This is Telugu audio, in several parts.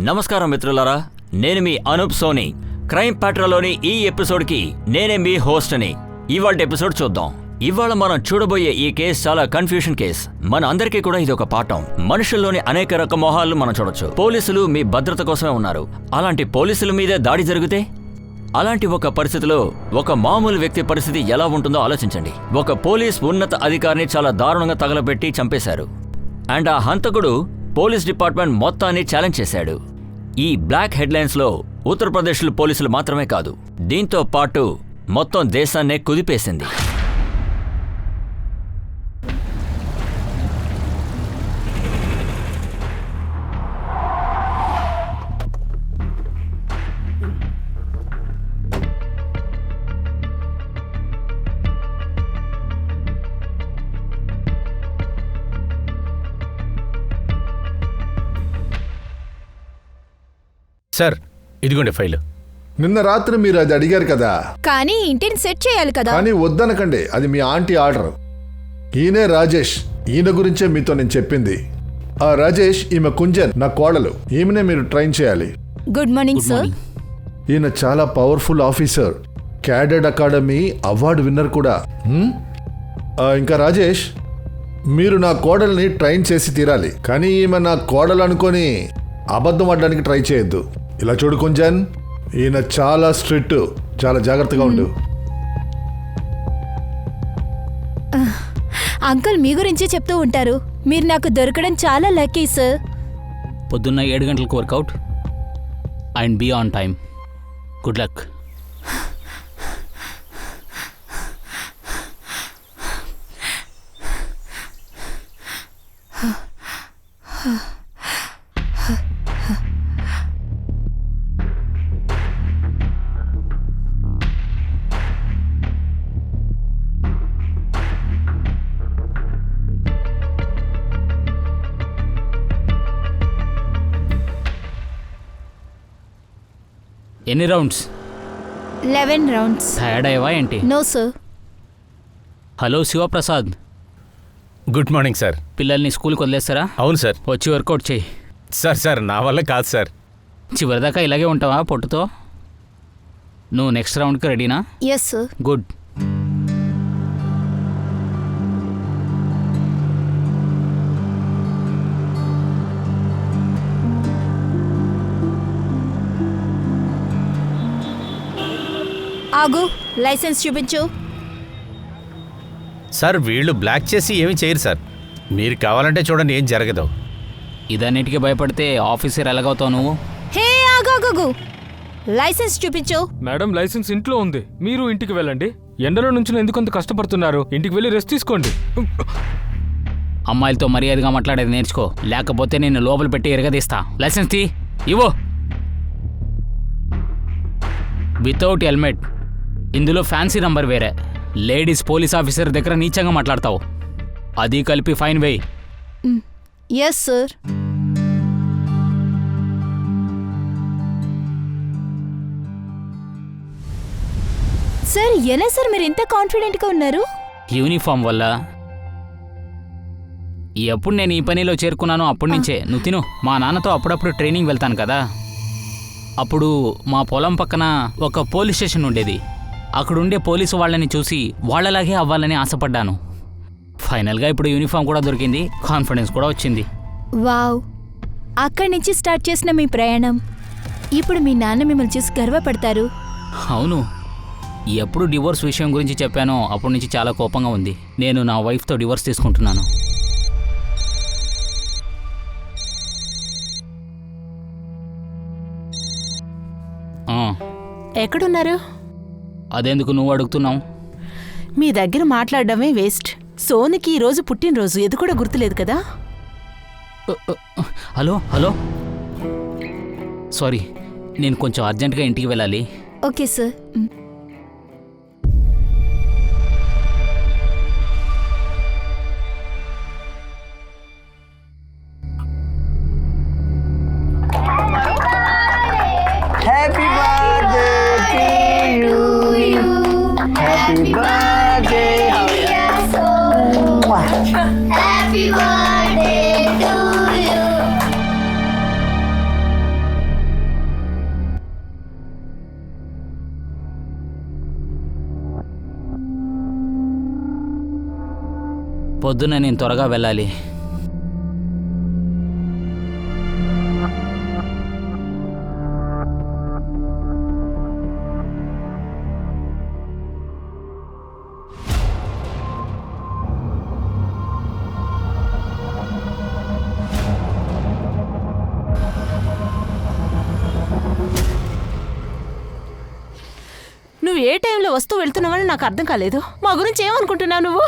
నమస్కారం మిత్రులారా, నేను మీ అనూప్ సోని. క్రైమ్ ప్యాట్రోల్లోని ఈ ఎపిసోడ్కి నేనే మీ హోస్ట్ అని. ఇవాళ ఎపిసోడ్ చూద్దాం. ఇవాళ మనం చూడబోయే ఈ కేసు చాలా కన్ఫ్యూషన్ కేస్. మన అందరికీ కూడా ఇది ఒక పాఠం. మనుషుల్లోని అనేక రకం మొహాలు మనం చూడొచ్చు. పోలీసులు మీ భద్రత కోసమే ఉన్నారు. అలాంటి పోలీసుల మీదే దాడి జరిగితే, అలాంటి ఒక పరిస్థితిలో ఒక మామూలు వ్యక్తి పరిస్థితి ఎలా ఉంటుందో ఆలోచించండి. ఒక పోలీస్ ఉన్నత అధికారిని చాలా దారుణంగా తగలబెట్టి చంపేశారు. అండ్ ఆ హంతకుడు పోలీస్ డిపార్ట్మెంట్ మొత్తాన్ని ఛాలెంజ్ చేశాడు. ఈ బ్లాక్ హెడ్లైన్స్లో ఉత్తరప్రదేశ్ పోలీసులు మాత్రమే కాదు, దీంతో పాటు మొత్తం దేశాన్నే కుదిపేసింది. సార్, ఇదిగోండి ఫైల్. నిన్న రాత్రి మీరు అది అడిగారు కదా, కానీ ఇంటిని సెట్ చేయాలి కదా. కానీ వద్దనకండి, అది మీ ఆంటీ ఆర్డర్. ఈయనే రాజేష్. ఈయన గురించే మీతో నేను చెప్పింది. ఆ రాజేష్, ఈమె కుంజన్, నా కోడలు. ఈమెనే మీరు ట్రైన్ చేయాలి. Good morning sir. ఈయన చాలా powerful officer, cadet academy award winner కూడా. ఇంకా రాజేష్, మీరు నా కోడల్ని ట్రైన్ చేసి తీరాలి. కానీ ఈమె నా కోడలు అనుకొని అబద్ధం ఆడడానికి ట్రై చేయొద్దు. ఇలా చూడు కుంజన్, ఈయన చాలా స్ట్రిక్ట్, చాలా జాగ్రత్తగా ఉండు. అంకుల్ మీ గురించి చెప్తూ ఉంటారు. మీరు నాకు దొరకడం చాలా లక్కీ సార్. పొద్దున్న 7 గంటలకు workout and be on time. Good luck. ఎన్ని రౌండ్స్? 11 రౌండ్స్. టైర్డ్ అయ్యావా ఏంటి? No sir. Hello Shivaprasad. Good morning sir. పిల్లల్ని స్కూల్కి వదిలేస్తారా? అవును సార్. వచ్చి వర్కౌట్ చేయి. సార్ నా వల్ల కాదు సార్. చివరిదాకా ఇలాగే ఉంటావా పొట్టుతో? నువ్వు నెక్స్ట్ రౌండ్కి రెడీనా? Yes sir. గుడ్. ఆగు, లైసెన్స్ చూపించు. సార్, వీళ్ళు బ్లాక్ చేసి ఏమీ చేయరు సార్. మీరు కావాలంటే చూడండి, ఏం జరగదు. ఇదన్నిటికీ భయపడితే ఆఫీసర్ ఎలాగవుతావు నువ్వు? హే ఆగు, లైసెన్స్ చూపించు. మేడం, లైసెన్స్ ఇంట్లో ఉంది. మీరు ఇంటికి వెళ్ళండి. ఎండలో నుంచి ఎందుకు అంత కష్టపడుతున్నారు? ఇంటికి వెళ్ళి రెస్ట్ తీసుకోండి. అమ్మాయిలతో మర్యాదగా మాట్లాడేది నేర్చుకో, లేకపోతే నేను లోపల పెట్టి ఎరగదీస్తా. లైసెన్స్ తీ, ఇవ్వు. Without helmet. ఇందులో ఫ్యాన్సీ నంబర్ వేరే. లేడీస్ పోలీస్ ఆఫీసర్ దగ్గర నీచంగా మాట్లాడతావు. అది కలిపి ఫైన్ వేయి. Yes sir. సార్, ఎలా సార్ మీరు ఇంత కాన్ఫిడెంట్గా ఉన్నారు? యూనిఫామ్ వల్ల. ఎప్పుడు నేను ఈ పనిలో చేరుకున్నానో అప్పటి నుంచే. నువ్వు తిను. మా నాన్నతో అప్పుడప్పుడు ట్రైనింగ్ వెళ్తాను కదా. అప్పుడు మా పొలం పక్కన ఒక పోలీస్ స్టేషన్ ఉండేది. అక్కడుండే పోలీసు వాళ్ళని చూసి వాళ్ళలాగే అవ్వాలని ఆశపడ్డాను. ఫైనల్గా ఇప్పుడు యూనిఫామ్ కూడా దొరికింది, కాన్ఫిడెన్స్ కూడా వచ్చింది. వావ్, అక్కడి నుంచి స్టార్ట్ చేసిన మీ ప్రయాణం ఇప్పుడు మీ నాన్న మిమ్మల్ని చూసి గర్వపడతారు. అవును. ఎప్పుడు డివోర్స్ విషయం గురించి చెప్పానో అప్పటి నుంచి చాలా కోపంగా ఉంది. నేను నా వైఫ్తో డివోర్స్ తీసుకుంటున్నాను. ఎక్కడున్నారు? అదెందుకు నువ్వు అడుగుతున్నావు? మీ దగ్గర మాట్లాడడమే వేస్ట్. సోనికి ఈరోజు పుట్టినరోజు, ఇది కూడా గుర్తులేదు కదా? హలో, సారీ, నేను కొంచెం అర్జెంటుగా ఇంటికి వెళ్ళాలి. Okay sir. Happy birthday to you. Happy birthday. Happy birthday to you. పొద్దున్న నేను త్వరగా వెళ్ళాలి. నువ్వు ఏ టైంలో వస్తూ వెళ్తున్నావని నాకు అర్థం కాలేదు. మా గురించి ఏమనుకుంటున్నావు నువ్వు?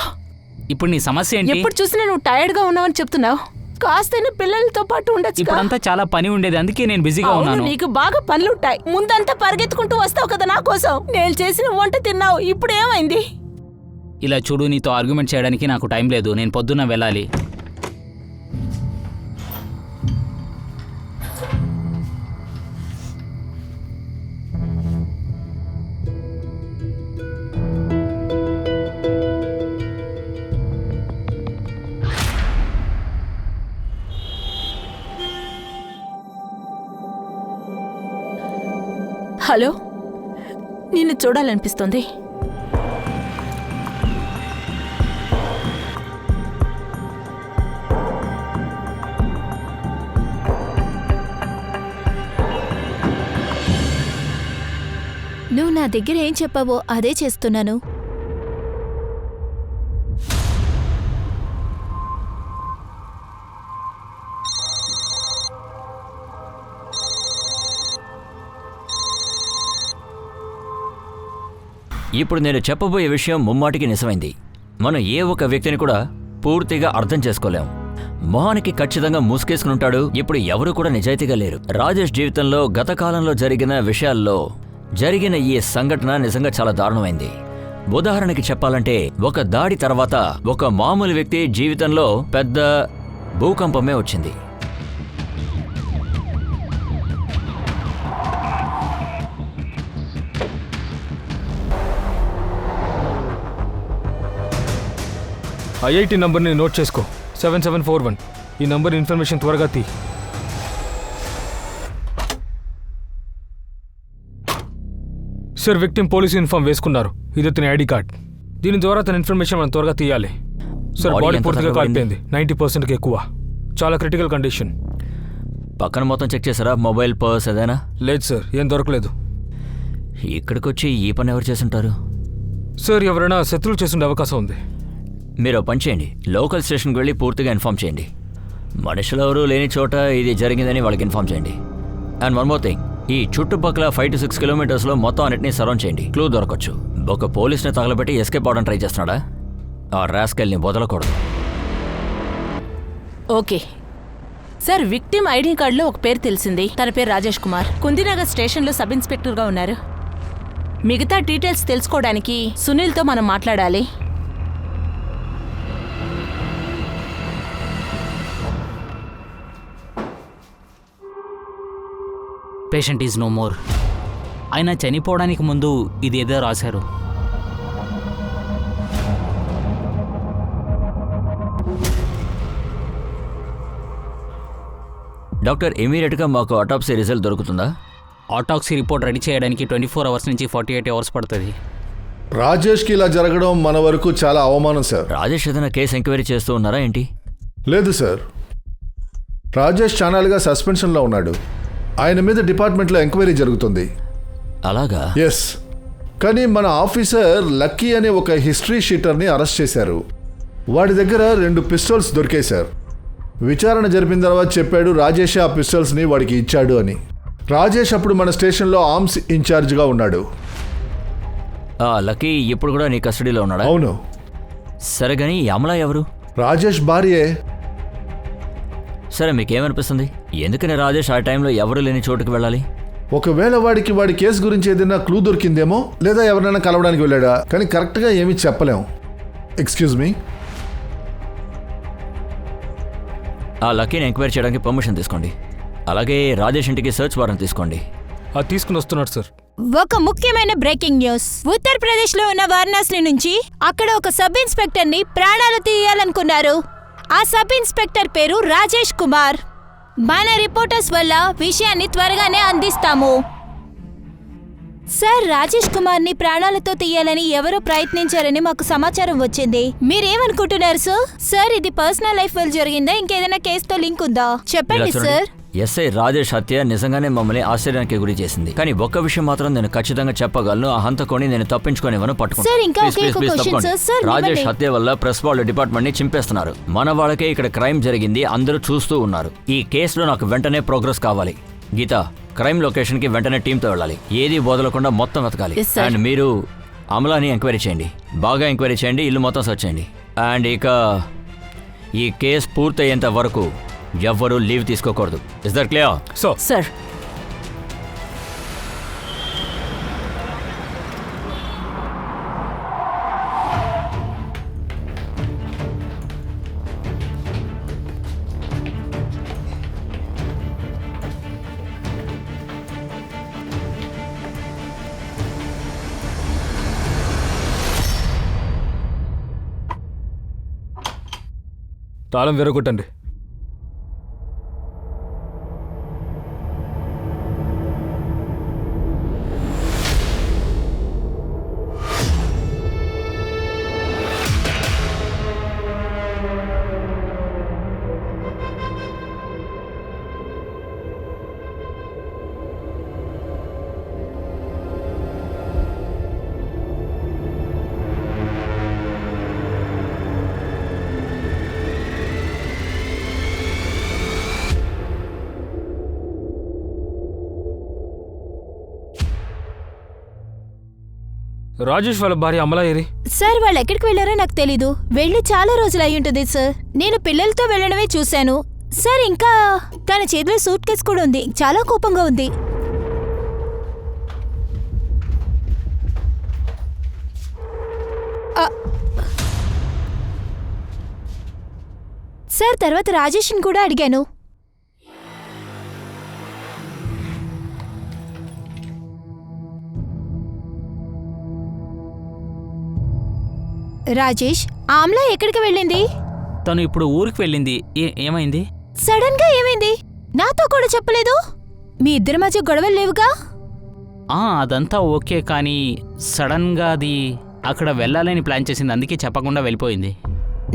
ఇప్పుడు నీ సమస్య ఏంటి? ఎప్పుడు చూసినా నువ్వు టైర్డ్గా ఉన్నావని చెప్తున్నావు. కాస్తైనా పిల్లలతో పాటు ఉండొచ్చు. ఇప్పుడంతా చాలా పని ఉండేది, అందుకే నేను బిజీగా ఉన్నాను. నీకు బాగా పనులుంటాయి. ముందంతా పరిగెత్తుకుంటూ వస్తావు కదా నా కోసం. నేను చేసిన వంట తిన్నావు, ఇప్పుడు ఏమైంది? ఇలా చూడు, నీతో ఆర్గ్యుమెంట్ చేయడానికి నాకు టైం లేదు. నేను పొద్దున్న వెళ్ళాలి. హలో, నిన్ను చూడాలనిపిస్తుంది. నువ్వు నా దగ్గర ఏం చెప్పావో అదే చేస్తున్నాను. ఇప్పుడు నేను చెప్పబోయే విషయం ముమ్మాటికి నిజమైంది. మనం ఏ ఒక్క వ్యక్తిని కూడా పూర్తిగా అర్థం చేసుకోలేం. మొహానికి ఖచ్చితంగా మూసుకేసుకుని ఉంటాడు. ఇప్పుడు ఎవరు కూడా నిజాయితీగా లేరు. రాజేష్ జీవితంలో గత కాలంలో జరిగిన విషయాల్లో జరిగిన ఈ సంఘటన నిజంగా చాలా దారుణమైంది. ఉదాహరణకి చెప్పాలంటే, ఒక దాడి తర్వాత ఒక మామూలు వ్యక్తి జీవితంలో పెద్ద భూకంపమే వచ్చింది. ఐఐటి నంబర్ని నోట్ చేసుకో, 7741. ఈ నంబర్ ఇన్ఫర్మేషన్ త్వరగా తీ. సార్, విక్టిమ్ పోలీస్ యూనిఫామ్ వేసుకున్నారు. ఇది అతని ఐడి కార్డ్. దీని ద్వారా తన ఇన్ఫర్మేషన్ మనం త్వరగా తీయాలి. సార్, బాడీ పూర్తిగా కాలిపోయింది, 90%కి ఎక్కువ. చాలా క్రిటికల్ కండిషన్. పక్కన మొత్తం చెక్ చేశారా? మొబైల్, పర్స్ ఏదైనా? లేదు సార్, ఏం దొరకలేదు. ఇక్కడికొచ్చి ఈ పని ఎవరు చేస్తుంటారు? సార్, ఎవరైనా శత్రువులు చేస్తుండే అవకాశం ఉంది. మీరు పని చేయండి, లోకల్ స్టేషన్కి వెళ్ళి పూర్తిగా ఇన్ఫామ్ చేయండి. మనుషులు ఎవరు లేని చోట ఇది జరిగిందని వాళ్ళకి ఇన్ఫామ్ చేయండి. అండ్ వన్ మోర్ థింగ్, ఈ చుట్టుపక్కల 5 to 6 కిలోమీటర్స్లో మొత్తం అన్నిటినీ సరౌండ్ చేయండి. క్లూ దొరకచ్చు. ఒక పోలీస్ని తగలబెట్టి ఎస్కేప్ అవడం ట్రై చేస్తున్నాడా? ఆ రాస్కెల్ని వదలకూడదు. ఓకే సార్, విక్టిమ్ ఐడి కార్డులో ఒక పేరు తెలిసింది. తన పేరు రాజేష్ కుమార్. కుందినగర్ స్టేషన్లో సబ్ ఇన్స్పెక్టర్గా ఉన్నారు. మిగతా డీటెయిల్స్ తెలుసుకోవడానికి సునీల్తో మనం మాట్లాడాలి. Patient is no more. ఆయన చనిపోవడానికి ముందు ఇదేదో రాశారు. డాక్టర్, ఇమీడియట్గా మాకు ఆటోప్సీ రిజల్ట్ దొరుకుతుందా? ఆటాక్సీ రిపోర్ట్ రెడీ చేయడానికి 24 hours నుంచి 48 hours పడుతుంది. రాజేష్కి ఇలా జరగడం మన వరకు చాలా అవమానం సార్. రాజేష్ ఏదైనా కేసు ఎంక్వైరీ చేస్తూ ఉన్నారా ఏంటి? లేదు సార్, రాజేష్ ఛానల్గా సస్పెన్షన్లో ఉన్నాడు. ఆయన మీద డిపార్ట్మెంట్లో ఎంక్వైరీ జరుగుతుంది. అలాగా? ఎస్, కానీ మన ఆఫీసర్ లక్కీ అనే ఒక హిస్టరీ షీటర్ని అరెస్ట్ చేశారు. వాడి దగ్గర 2 పిస్టల్స్ దొరికాయి సార్. విచారణ జరిపిన తర్వాత చెప్పాడు రాజేష్ ఆ పిస్టల్స్ని వాడికి ఇచ్చాడు అని. రాజేష్ అప్పుడు మన స్టేషన్లో ఆర్మ్స్ ఇన్ఛార్జ్గా ఉన్నాడు. లక్కీ ఇప్పుడు కూడా నీ కస్టడీలో ఉన్నాడా? అవును. సరే, కానీ ఈ అమలా ఎవరు? రాజేష్ భార్యే. సరే, మీకేమనిపిస్తుంది? ఎందుకని రాజేష్ ఆ టైంలో ఎవరు లేని చోటుకు వెళ్ళాలి? ఒకవేళ వాడి కేసు గురించి ఏదైనా క్లూ దొరికిందేమో, లేదా ఎవరినైనా కలవడానికి వెళ్ళాడా, కానీ కరెక్ట్గా ఏమీ చెప్పలేం. Excuse me. ఆ లక్కీని ఎంక్వైరీ చేయడానికి పర్మిషన్ తీసుకోండి. అలాగే రాజేష్ ఇంటికి సెర్చ్ వారెంట్ తీసుకోండి. అది తీసుకుని వస్తున్నాడు సార్. ఒక ముఖ్యమైన బ్రేకింగ్ న్యూస్. ఉత్తరప్రదేశ్లో ఉన్న వారణాసి నుంచి అక్కడ ఒక సబ్ ఇన్స్పెక్టర్ని ప్రాణాలు తీయాలనుకున్నారు. ఆ సబ్ ఇన్స్పెక్టర్ పేరు రాజేష్ కుమార్. మన రిపోర్టర్స్ వల్ల విషయాన్ని త్వరగానే అందిస్తాము. సార్, రాజేష్ కుమార్ ని ప్రాణాలతో తీయాలని ఎవరో ప్రయత్నించారని మాకు సమాచారం వచ్చింది. మీరేమనుకుంటున్నారు సార్? సార్, ఇది పర్సనల్ లైఫ్ వల్ల జరిగిందా, ఇంకేదైనా కేసుతో లింక్ ఉందా? చెప్పండి సార్. ఎస్ఐ రాజేష్ హత్య నిజంగానే మమ్మల్ని ఆశ్చర్యానికి గురి చేసింది. కానీ ఒక్క విషయం మాత్రం నేను ఖచ్చితంగా చెప్పగలను, ఆ హంతకుని నేను తప్పించుకోనివ్వను, సార్, ఇంకా పట్టుకుంటాను. ఒకే ఒక క్వశ్చన్ సార్. సార్, రాజేష్ మిమ్మల్ని- హత్య వల్ల ప్రెస్ వాళ్ళు డిపార్ట్మెంట్ ని చింపేస్తున్నారు. మన వాళ్ళకే ఇక్కడ క్రైమ్ జరిగింది, అందరూ చూస్తూ ఉన్నారు. ఈ కేసులో నాకు వెంటనే ప్రోగ్రెస్ కావాలి. గీత, క్రైమ్ లొకేషన్ కి వెంటనే టీంతో వెళ్ళాలి. ఏది వదలకుండా మొత్తం వెతకాలి. Yes, sir. అండ్ మీరు అమలాని ఎంక్వైరీ చేయండి, బాగా ఎంక్వైరీ చేయండి, ఇల్లు మొత్తం సర్చ్ చేయండి. అండ్ ఇక ఈ కేసు పూర్తయ్యేంత వరకు ఎవ్వరూ లీవ్ తీసుకోకూడదు. Is that clear? So sir, తాళం విరగొట్టండి. రాజేష్ వాళ్ళ భార్య అమలా ఏరి? సార్, వాళ్ళు ఎక్కడికి వెళ్ళారో నాకు తెలీదు. వెళ్ళి చాలా రోజులు అయి ఉంటుంది సార్. నేను పిల్లలతో వెళ్ళడమే చూశాను సార్. ఇంకా తన చేతిలో సూట్ కేసు కూడా ఉంది. చాలా కోపంగా ఉంది. ఆ. సార్, తర్వాత రాజేష్ని కూడా అడిగాను. రాజేష్, ఆమ్లా ఎక్కడికి వెళ్ళింది? తను ఇప్పుడు ఊరికి వెళ్ళింది. ఏమైంది? సడన్ గా ఏమైంది? నాతో కూడా చెప్పలేదు. మీ ఇద్దరి మధ్య గొడవలు లేవుగా? అదంతా ఓకే, కానీ సడన్గా అది అక్కడ వెళ్ళాలని ప్లాన్ చేసింది, అందుకే చెప్పకుండా వెళ్ళిపోయింది.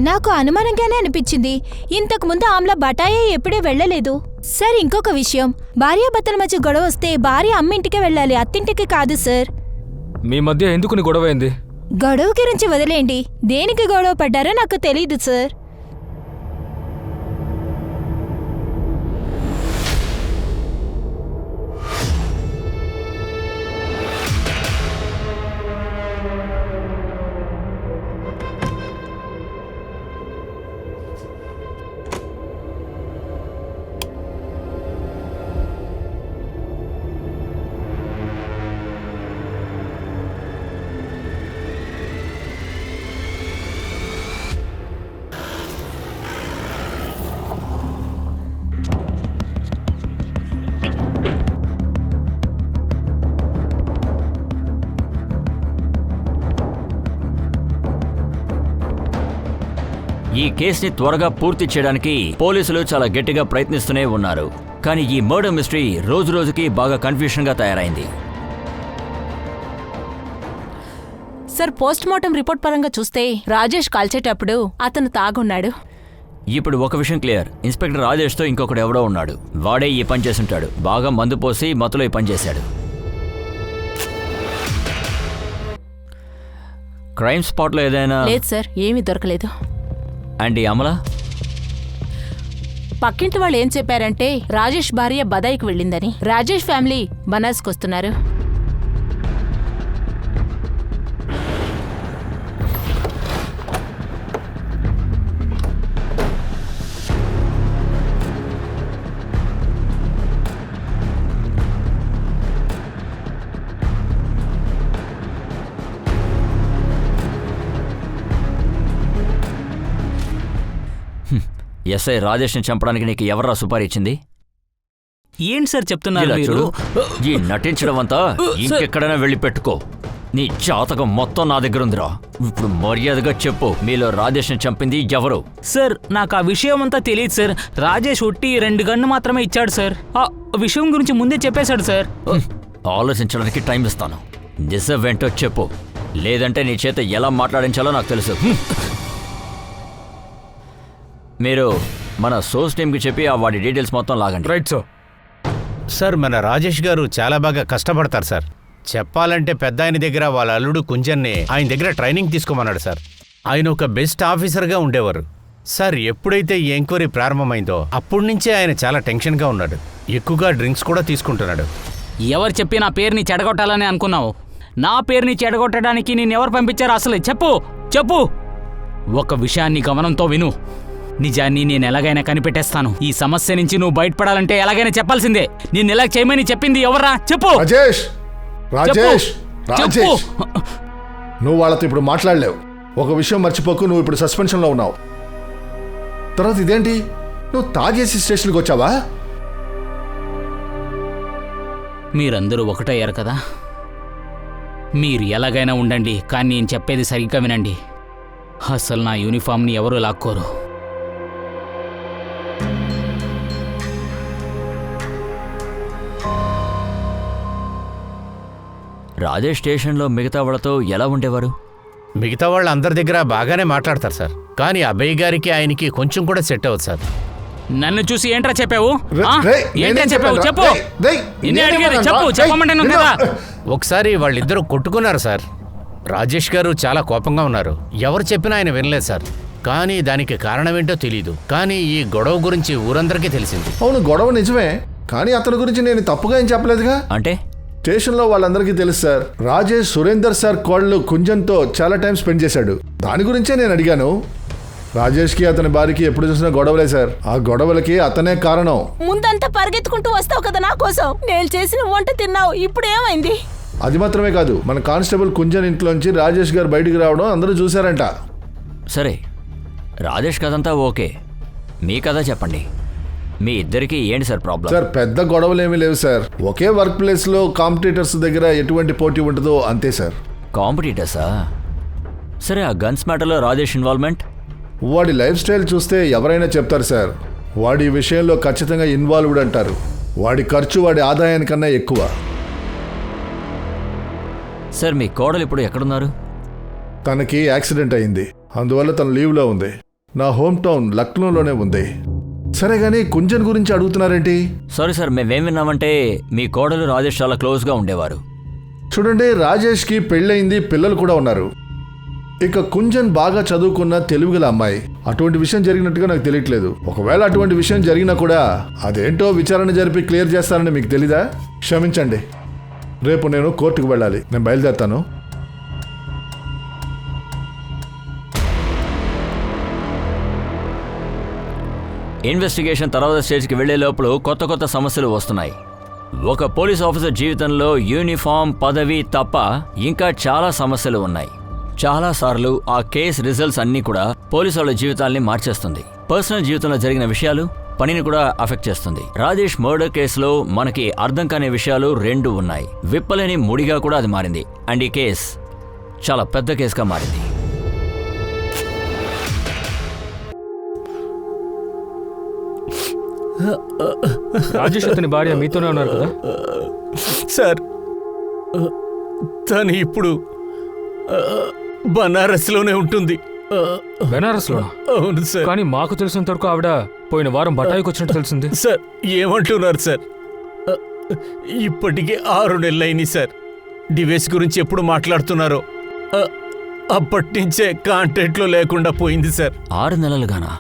నాకు అనుమానంగానే అనిపించింది. ఇంతకు ముందు ఆమ్లా బటాయే ఎప్పుడే వెళ్ళలేదు. సార్, ఇంకొక విషయం, భార్యాభర్తల మధ్య గొడవ వస్తే భార్య అమ్మింటికే వెళ్ళాలి, అత్తింటికి కాదు సార్. మీ మధ్య ఎందుకు గొడవ అయింది? గొడవ గురించి వదిలేండి. దేనికి గొడవ పడ్డారో నాకు తెలీదు సార్. ఈ కేసుని త్వరగా పూర్తి చేయడానికి పోలీసులు చాలా గట్టిగా ప్రయత్నిస్తూనే ఉన్నారు. కానీ ఈ మర్డర్ మిస్టరీ రోజు రోజుకి బాగా కన్ఫ్యూషన్గా తయారైంది. సార్, పోస్ట్ మార్టం రిపోర్ట్ పరంగా చూస్తే రాజేష్ కాల్చేటప్పుడు అతను తాగున్నాడు. ఇప్పుడు ఒక విషయం క్లియర్, ఇన్స్పెక్టర్ రాజేష్తో ఇంకొకడు ఎవడో ఉన్నాడు. వాడే ఈ పని చేసుంటాడు. బాగా మందు పోసి మత్తులో ఈ పని చేశాడు. క్రైమ్ స్పాట్లో ఏదైనా? లేదు సార్, ఏమీ దొరకలేదు. అండ్ ఈ అమల? పక్కింటి వాళ్ళు ఏం చెప్పారంటే రాజేష్ భార్య బదాయికి వెళ్ళిందని. రాజేష్ ఫ్యామిలీ బనాస్కి వస్తున్నారు. ఎస్ఐ రాజేష్ని చంపడానికి నీకు ఎవర్రా సుపారీ ఇచ్చింది? ఏంటి సార్ చెప్తున్నారు ఇలా మీరు? చూడు, ఈ నటించడం అంతా ఇంకెక్కడైనా వెళ్ళి పెట్టుకో. నీ జాతకం మొత్తం నా దగ్గర ఉందిరా. ఇప్పుడు మర్యాదగా చెప్పు, మీలో రాజేష్ని చంపింది ఎవరు? సార్, నాకు ఆ విషయం అంతా తెలియదు సార్. రాజేష్ ఒట్టి 2 గన్ను మాత్రమే ఇచ్చాడు సార్. ఆ విషయం గురించి ముందే చెప్పేశాడు సార్. ఆలోచించడానికి టైం ఇస్తాను. నిజమేంటో చెప్పు, లేదంటే నీ చేత ఎలా మాట్లాడించాలో నాకు తెలుసు. మీరు మన సోర్స్ టీమ్కి చెప్పి వాడి డీటెయిల్స్ మొత్తం లాగండి. Right sir. సార్ మన రాజేష్ గారు చాలా బాగా కష్టపడతారు సార్. చెప్పాలంటే పెద్ద ఆయన దగ్గర వాళ్ళ అల్లుడు కుంజన్ని ఆయన దగ్గర ట్రైనింగ్ తీసుకోమన్నాడు సార్. ఆయన ఒక బెస్ట్ ఆఫీసర్గా ఉండేవారు సార్. ఎప్పుడైతే ఈ ఎంక్వైరీ ప్రారంభమైందో అప్పటి నుంచే ఆయన చాలా టెన్షన్గా ఉన్నాడు. ఎక్కువగా డ్రింక్స్ కూడా తీసుకుంటున్నాడు. ఎవరు చెప్పి నా పేరుని చెడగొట్టాలని అనుకున్నావు? నా పేరుని చెడగొట్టడానికి నేనెవరు పంపించారు అసలు చెప్పు చెప్పు. ఒక విషయాన్ని గమనంతో విను. నిజాన్ని నేను ఎలాగైనా కనిపెట్టేస్తాను. ఈ సమస్య నుంచి నువ్వు బయటపడాలంటే ఎలాగైనా చెప్పాల్సిందే. నేను ఎలా చేయమని చెప్పింది ఎవర్రా? చెప్పు. రాజేష్ రాజేష్ చెప్పు. రాజేష్, నువ్వు వాళ్ళతో ఇప్పుడు మాట్లాడలేవు. ఒక విషయం మర్చిపోకు, నువ్వు ఇప్పుడు సస్పెన్షన్లో ఉన్నావు. తర్వాత ఇదేంటి, నువ్వు తాగేసి స్టేషన్కి వచ్చావా? మీరందరూ ఒకటయ్యారు కదా. మీరు ఎలాగైనా ఉండండి, కానీ నేను చెప్పేది సరిగ్గా వినండి. అసలు నా యూనిఫామ్ని ఎవరూ లాక్కోరు. రాజేష్ స్టేషన్లో మిగతా వాళ్ళతో ఎలా ఉండేవారు? మిగతా వాళ్ళ అందరి దగ్గర బాగానే మాట్లాడతారు సార్. కానీ అభయ్ గారికి ఆయనకి కొంచెం కూడా సెట్ అవ్వదు సార్. నన్ను చూసి ఏంట్రా చెప్పావు? రేయ్, ఏంటని నేనేం చెప్పావు? చెప్పాను? చెప్పు. రేయ్, నిన్నే అడిగేది, నేనేమన్నాను? చెప్పు. రేయ్, చెప్పమంటాను కదా. ఒకసారి వాళ్ళిద్దరూ కొట్టుకున్నారు సార్. రాజేష్ గారు చాలా కోపంగా ఉన్నారు. ఎవరు చెప్పినా ఆయన వినలేదు సార్. కానీ దానికి కారణమేంటో తెలీదు. కానీ ఈ గొడవ గురించి ఊరందరికీ తెలిసింది. అవును, గొడవ నిజమే, కానీ అతని గురించి నేను తప్పుగా ఏం చెప్పలేదుగా. అంటే స్టేషన్లో వాళ్ళందరికీ తెలుసు సార్. రాజేష్ సురేందర్ సార్ కోళ్ళు కుంజన్తో చాలా టైం స్పెండ్ చేశాడు. దాని గురించే నేను అడిగాను. రాజేష్కి అతని భార్యకి ఎప్పుడు చూసినా గొడవలే సార్. ఆ గొడవలకి అతనే కారణం. ముందంతా పరిగెత్తుకుంటూ వస్తావు కదా నా కోసం. నేను చేసిన వంట తిన్నావు, ఇప్పుడు ఏమైంది? అది మాత్రమే కాదు, మన కానిస్టేబుల్ కుంజన్ ఇంట్లోంచి రాజేష్ గారు బయటికి రావడం అందరూ చూశారంట. సరే, రాజేష్ కథంతా ఓకే, మీ కథ చెప్పండి. మీ ఇద్దరికి ఏంటి సార్ ప్రాబ్లం? సార్, పెద్ద గొడవలు ఏమీ లేవు సార్. ఒకే వర్క్ ప్లేస్లో కాంపిటీటర్స్ దగ్గర ఎటువంటి పోటీ ఉంటుందో అంతే సార్. కాంపిటీటర్సా? సరే, ఆ గన్స్ మ్యాటర్లో రాజేష్ ఇన్వాల్వ్మెంట్? వాడి లైఫ్ స్టైల్ చూస్తే ఎవరైనా చెప్తారు సార్. వాడి ఈ విషయంలో ఖచ్చితంగా ఇన్వాల్వ్డ్ అంటారు. వాడి ఖర్చు వాడి ఆదాయానికన్నా ఎక్కువ. సార్, మీ కోడలు ఇప్పుడు ఎక్కడున్నారు? తనకి యాక్సిడెంట్ అయింది, అందువల్ల తను లీవ్లో ఉంది. నా హోమ్ టౌన్ లక్నోలోనే ఉంది. సరే కానీ కుంజన్ గురించి అడుగుతున్నారేంటి? సారీ సార్, మేమేం విన్నామంటే మీ కోడలు రాజేష్ చాలా క్లోజ్గా ఉండేవారు. చూడండి, రాజేష్కి పెళ్ళయింది, పిల్లలు కూడా ఉన్నారు. ఇక కుంజన్ బాగా చదువుకున్న తెలివిగల అమ్మాయి. అటువంటి విషయం జరిగినట్టుగా నాకు తెలియట్లేదు. ఒకవేళ అటువంటి విషయం జరిగినా కూడా అదేంటో విచారణ జరిపి క్లియర్ చేస్తానని మీకు తెలీదా? క్షమించండి, రేపు నేను కోర్టుకు వెళ్ళాలి. నేను బయలుదేరుతాను. ఇన్వెస్టిగేషన్ తర్వాత స్టేజ్కి వెళ్లే లోపల కొత్త కొత్త సమస్యలు వస్తున్నాయి. ఒక పోలీస్ ఆఫీసర్ జీవితంలో యూనిఫామ్, పదవి తప్ప ఇంకా చాలా సమస్యలు ఉన్నాయి. చాలాసార్లు ఆ కేస్ రిజల్ట్స్ అన్నీ కూడా పోలీసు వాళ్ళ జీవితాల్ని మార్చేస్తుంది. పర్సనల్ జీవితంలో జరిగిన విషయాలు పనిని కూడా అఫెక్ట్ చేస్తుంది. రాజేష్ మర్డర్ కేసులో మనకి అర్థం కాని విషయాలు 2 ఉన్నాయి. విప్పలేని ముడిగా కూడా అది మారింది. అండ్ ఈ కేస్ చాలా పెద్ద కేసుగా మారింది. రాజేష్ అతని భార్య మీతోనే ఉన్నారు కదా సార్? తను ఇప్పుడు బనారస్లోనే ఉంటుంది. బెనారస్లో? అవును సార్. కానీ మాకు తెలిసినంత వరకు ఆవిడ పోయిన వారం బటాయికి వచ్చినట్టు తెలిసింది. సార్, ఏమంటున్నారు సార్? ఇప్పటికే 6 నెలలైంది సార్. డివైస్ గురించి ఎప్పుడు మాట్లాడుతున్నారో అప్పటి నుంచే కాంటాక్ట్లో లేకుండా పోయింది సార్. 6 నెలలుగానా?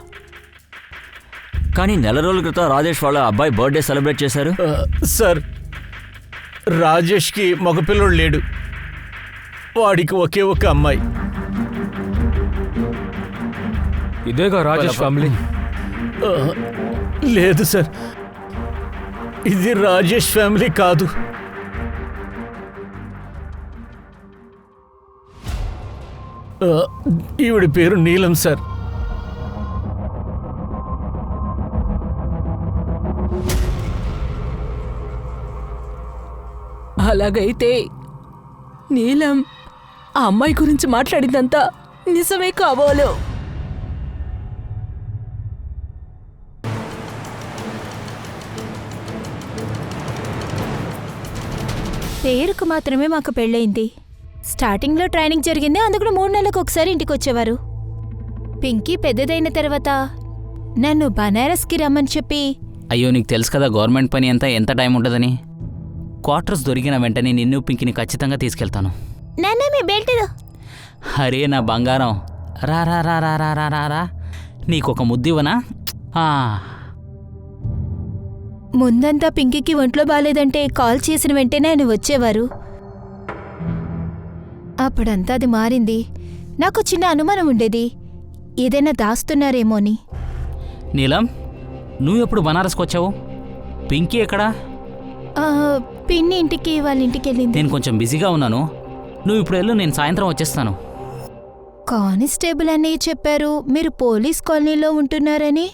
కానీ నెల రోజుల క్రితం రాజేష్ వాళ్ళ అబ్బాయి బర్త్డే సెలబ్రేట్ చేశారు. సార్, రాజేష్కి మగపిల్లడు లేడు. వాడికి ఒకే ఒక అమ్మాయి. ఇదేగా రాజేష్ ఫ్యామిలీ? లేదు సార్, ఇది రాజేష్ ఫ్యామిలీ కాదు. ఈవిడ పేరు నీలం సార్. అలాగైతే నీలం ఆ అమ్మాయి గురించి మాట్లాడిందంతా నిజమే కాబోలు. పేరుకు మాత్రమే మాకు పెళ్ళయింది. స్టార్టింగ్లో ట్రైనింగ్ జరిగింది, అందుకు 3 నెలలకు ఒకసారి ఇంటికి వచ్చేవారు. పింకీ పెద్దదైన తర్వాత నన్ను బనారస్కి రమ్మని చెప్పి. అయ్యో, నీకు తెలుసు కదా గవర్నమెంట్ పని ఎంత టైం ఉంటుందని. క్వార్టర్స్ దొరికిన వెంటనే నిన్ను పింకిని ఖచ్చితంగా తీసుకెళ్తాను. నాన్న మీ బెల్ట్. అరే నా బంగారం, రా రా రా రా రా రా రా రా, నీకొక ముద్దివనా? ముందంతా పింకీకి ఒంట్లో బాలేదంటే కాల్ చేసిన వెంటనే ఆయన వచ్చేవారు. అప్పుడంతా అది మారింది. నాకు చిన్న అనుమానం ఉండేది, ఏదైనా దాస్తున్నారేమో అని. నీలం, నువ్వు ఎప్పుడు బనారస్కి వచ్చావు? పింకీ ఎక్కడా? పిన్ని ఇంటికి, వాళ్ళ ఇంటికి వెళ్ళింది. నేను కొంచెం బిజీగా ఉన్నాను, నువ్వు ఇప్పుడు వెళ్ళు, నేను సాయంత్రం వచ్చేస్తాను. కానిస్టేబుల్ అన్నయ్య చెప్పారు మీరు పోలీస్ కాలనీలో ఉంటున్నారని.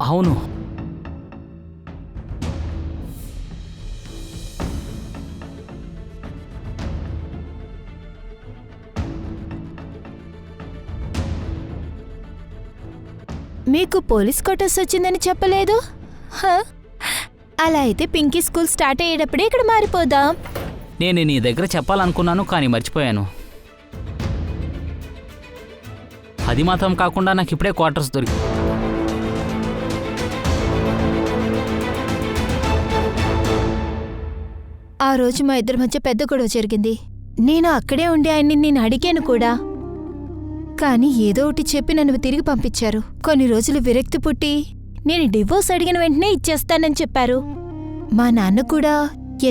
అవును. మీకు పోలీస్ క్వార్టర్స్ వచ్చిందని చెప్పలేదు? అలా అయితే పింకీ స్కూల్ స్టార్ట్ అయ్యేటప్పుడే ఇక్కడ మారిపోదాం. నేను నీ దగ్గర చెప్పాలనుకున్నాను కానీ మర్చిపోయాను. అది మాత్రం కాకుండా నాకు ఇప్పుడే క్వార్టర్స్ దొరికి. ఆ రోజు మా ఇద్దరి మధ్య పెద్ద గొడవ జరిగింది. నేను అక్కడే ఉండి ఆయన్ని నేను అడిగాను కూడా, కానీ ఏదో ఒకటి చెప్పి నన్ను తిరిగి పంపించారు. కొన్ని రోజులు విరక్తి పుట్టి నేను డివోర్స్ అడిగిన వెంటనే ఇచ్చేస్తానని చెప్పారు. మా నాన్న కూడా